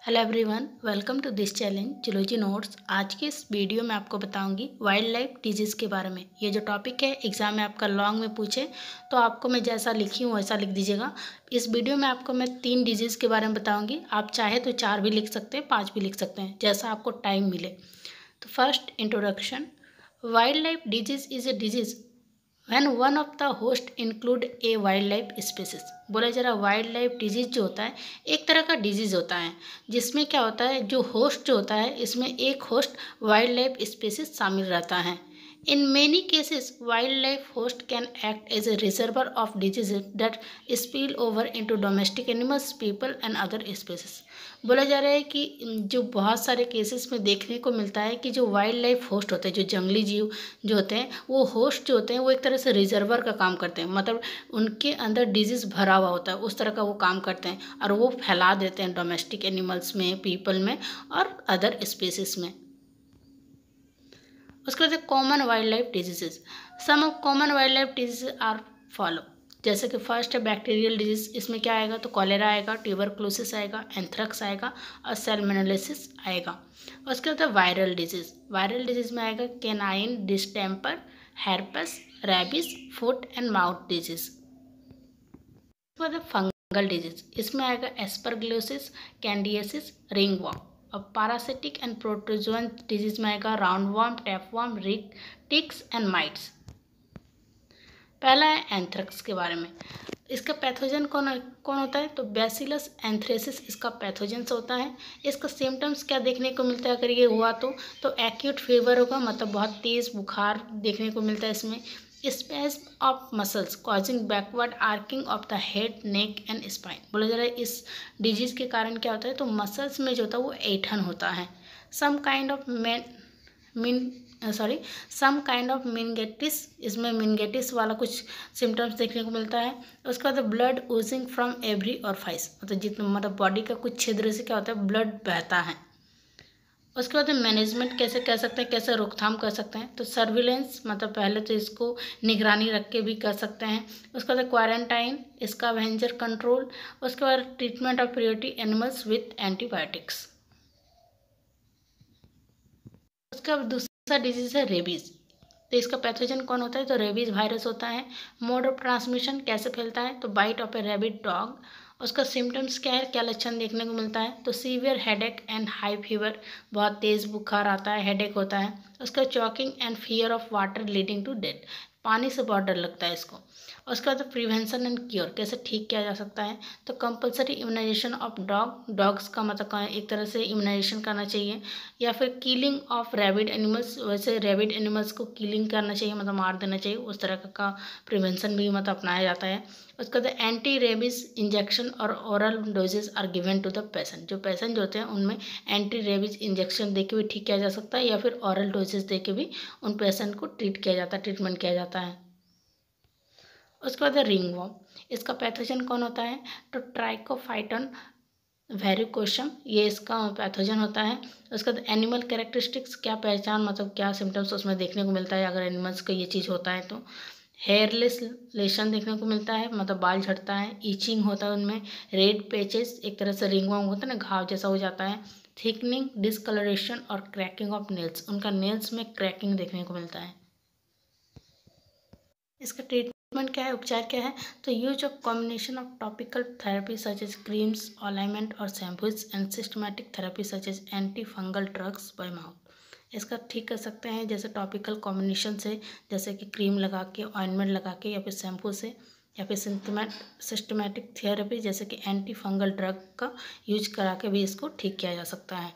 Hello everyone, welcome to this challenge zoology notes. आज के इस वीडियो में आपको बताऊंगी वाइल्ड लाइफ डिजीज़ के बारे में। ये जो टॉपिक है एग्जाम में आपका लॉन्ग में पूछे तो आपको मैं जैसा लिखी हूँ वैसा लिख दीजिएगा। इस वीडियो में आपको मैं 3 डिजीज़ के बारे में बताऊंगी। आप चाहे तो 4 भी लिख सकते हैं, 5 भी लिख सकते हैं, जैसा आपको टाइम मिले। तो first introduction. Wild life disease is a disease when one of the host include a wild life species. बोला जरा, वाइल्ड लाइफ डिजीज जो होता है एक तरह का डिजीज होता है जिसमें क्या होता है, जो होस्ट जो होता है इसमें एक होस्ट वाइल्ड लाइफ स्पीसीज शामिल रहता है। In many cases, wildlife host can act as a reservoir of diseases that spill over into domestic animals, people and other species. बोला जा रहा है कि जो बहुत सारे केसेस में देखने को मिलता है कि जो वाइल्ड लाइफ होस्ट होते हैं, जो जंगली जीव जो होते हैं, वो होस्ट जो होते हैं वो एक तरह से रिजर्वर का काम करते हैं। मतलब उनके अंदर डिजीज़ भरा हुआ होता है, उस तरह का वो काम करते हैं और वो फैला देते हैं डोमेस्टिक एनिमल्स में, पीपल में और अदर स्पीसीज में। उसके बाद common wild life diseases. Some of common wild life disease are follow. जैसे कि फर्स्ट है बैक्टीरियल डिजीज। इसमें क्या आएगा तो कॉलेरा आएगा, ट्यूबरक्लोसिस आएगा, एंथ्रेक्स आएगा और सैल्मोनेलोसिस आएगा। उसके बाद वायरल डिजीज। वायरल डिजीज में आएगा canine distemper, herpes, rabies, foot and mouth disease. उसके बाद फंगल डिजीज। इसमें आएगा एस्परगिलोसिस, कैंडियासिस, रिंगवॉर्म। और पैरासिटिक एंड प्रोटोजोअन डिजीज में आएगा round worm, tapeworm, rick, ticks and mites. पहला है एंथ्रेक्स के बारे में। इसका पैथोजन कौन होता है तो बैसिलस एंथ्रेसिस इसका पैथोजन होता है। इसका सिम्टम्स क्या देखने को मिलता है अगर ये हुआ तो एक्यूट फीवर होगा, मतलब बहुत तेज़ बुखार देखने को मिलता है इसमें। Spasm of muscles causing backward arching of the head, neck and spine. बोला जा रहा है इस डिजीज़ के कारण क्या होता है तो मसल्स में जो होता है वो ऐंठन होता है। Some kind of some kind of meningitis. इसमें मिनगेटिस वाला कुछ सिम्टम्स देखने को मिलता है। उसके बाद blood Ojing from every orifice, मतलब जितना मतलब बॉडी का कुछ छिद्र से क्या होता है ब्लड बहता है। उसके बाद मैनेजमेंट कैसे कर सकते हैं, कैसे रोकथाम कर सकते हैं तो सर्विलेंस, मतलब पहले तो इसको निगरानी रख के भी कर सकते हैं। उसके बाद क्वारंटाइन, स्कैवेंजर कंट्रोल। उसके बाद treatment of priority animals with antibiotics. उसका दूसरा डिजीज है रेबीज। तो इसका पैथोजन कौन होता है तो रेबीज वायरस होता है। मोड ऑफ ट्रांसमिशन कैसे फैलता है तो bite of a rabid dog. उसका सिम्टम्स क्या है, क्या लक्षण देखने को मिलता है तो severe headache and high fever, बहुत तेज़ बुखार आता है, हेडेक होता है। उसका choking and fear of water leading to death, पानी से बहुत डर लगता है इसको। उसके बाद प्रिवेंशन एंड क्योर, कैसे ठीक किया जा सकता है तो कंपलसरी इम्यूनाइजेशन ऑफ डॉग्स का मतलब एक तरह से इम्यूनाइजेशन करना चाहिए, या फिर किलिंग ऑफ रैबिड एनिमल्स, वैसे रैबिड एनिमल्स को किलिंग करना चाहिए, मतलब मार देना चाहिए, उस तरह का प्रिवेंशन भी मतलब अपनाया जाता है। उसके बाद एंटी रेबीज इंजेक्शन और oral doses are given to the patient. जो पेशेंट जो होते हैं उनमें एंटी रेबीज इंजेक्शन दे के भी ठीक किया जा सकता है, या फिर ओरल डोजेज दे के भी उन पेशेंट को ट्रीट किया जाता है, ट्रीटमेंट किया जाता है। उसके बाद रिंगवॉर्म। इसका पैथोजन कौन होता है तो ट्राइकोफाइटन वेरिकोशम, ये इसका पैथोजन होता है। उसके बाद एनिमल कैरेक्टरिस्टिक्स, क्या पहचान मतलब क्या सिम्टम्स उसमें देखने को मिलता है अगर एनिमल्स को ये चीज़ होता है तो हेयरलेस लेशन देखने को मिलता है, मतलब बाल झड़ता है। ईचिंग होता है उनमें, रेड पैचेस, एक तरह से रिंगवॉर्म होता है ना, घाव जैसा हो जाता है। थिकनिंग, डिसकलरेशन और क्रैकिंग ऑफ नेल्स, उनका नेल्स में क्रैकिंग देखने को मिलता है। इसका ट्रीटमेंट क्या है, उपचार क्या है तो use of combination of topical therapy such as creams, ointment और shampoos and systematic therapy such as anti fungal drugs by mouth. इसका ठीक कर सकते हैं जैसे टॉपिकल कॉम्बिनेशन से, जैसे कि क्रीम लगा के, ऑइंटमेंट लगा के, या फिर शैम्पू से, या फिर सिस्टमैटिक थेरेपी जैसे कि एंटी फंगल ड्रग का यूज करा के भी इसको ठीक किया जा सकता है।